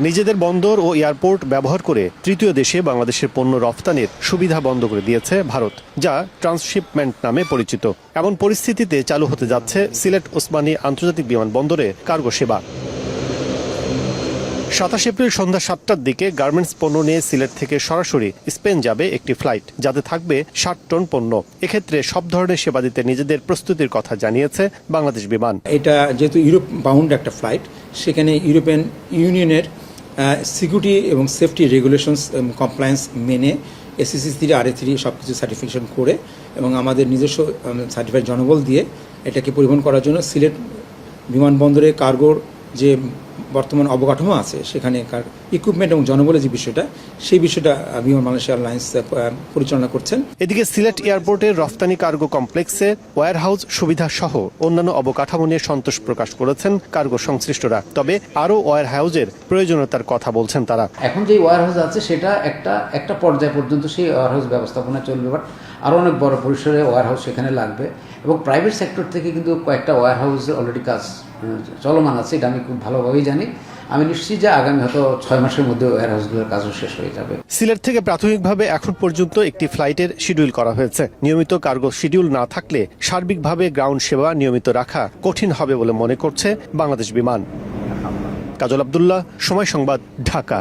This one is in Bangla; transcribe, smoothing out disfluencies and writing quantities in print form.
নিজেদের বন্দর ও এয়ারপোর্ট ব্যবহার করে তৃতীয় দেশে বাংলাদেশের পণ্য রফতানির সুবিধা বন্ধ করে দিয়েছে ভারত, যা ট্রান্সশিপমেন্ট নামে পরিচিত। এমন পরিস্থিতিতে চালু হতে যাচ্ছে সিলেট ওসমানী আন্তর্জাতিক বিমানবন্দরে কার্গো সেবা। 27 এপ্রিল সন্ধ্যা 7টার দিকে গার্মেন্টস পণ্য নিয়ে সিলেট থেকে সরাসরি স্পেন যাবে একটি ফ্লাইট, যাতে থাকবে 60 টন পণ্য। এক্ষেত্রে সব ধরনের সেবা দিতে নিজেদের প্রস্তুতির কথা জানিয়েছে বাংলাদেশ বিমান। এটা যেহেতু ইউরোপ বাউন্ড একটা ফ্লাইট, সেখানে ইউরোপিয়ান ইউনিয়নের সিকিউরিটি এবং সেফটি রেগুলেশনস কমপ্লায়েন্স মেনে SCC 3 RA 3 সব কিছু সার্টিফিকেশন করে এবং আমাদের নিজস্ব সার্টিফাইড জনবল দিয়ে এটাকে পরিবহন করার জন্য সিলেট বিমানবন্দরে কার্গোর যে বর্তমান অবকাঠামো আছে, সেখানে ইকুইপমেন্ট এবং জনবলের যে বিষয়টা, সেই বিষয়টা বিমান বাংলাদেশ এয়ারলাইন্স পরিচালনা করছেন। এদিকে সিলেট এয়ারপোর্টের রফতানি কার্গো কমপ্লেক্সে ওয়্যারহাউস সুবিধা সহ অন্যান্য অবকাঠামো নিয়ে সন্তোষ প্রকাশ করেছেন কার্গো সংশ্লিষ্টরা। তবে আরও ওয়্যারহাউসের প্রয়োজনীয়তার কথা বলছেন তারা। এখন যে ওয়্যারহাউস আছে সেটা একটা পর্যায় পর্যন্ত সেই ওয়্যারহাউস ব্যবস্থাপনা চলবে, বাট আরও অনেক বড় পরিসরে ওয়্যারহাউস সেখানে লাগবে এবং প্রাইভেট সেক্টর থেকে কিন্তু কয়েকটা ওয়্যারহাউসের অলরেডি কাজ চলমান আছে, এটা আমি খুব ভালোভাবেই জানি। আমি নিশ্চিত যে আগামী হয়তো 6 মাসের মধ্যে ওয়্যারহাউসগুলোর কাজও শেষ হয়ে যাবে। সিলেট থেকে প্রাথমিকভাবে এখন পর্যন্ত একটি ফ্লাইটের শিডিউল করা হয়েছে। নিয়মিত কার্গো শিডিউল না থাকলে সার্বিকভাবে গ্রাউন্ড সেবা নিয়মিত রাখা কঠিন হবে বলে মনে করছে বাংলাদেশ বিমান। কাজল আব্দুল্লাহ, সময় সংবাদ, ঢাকা।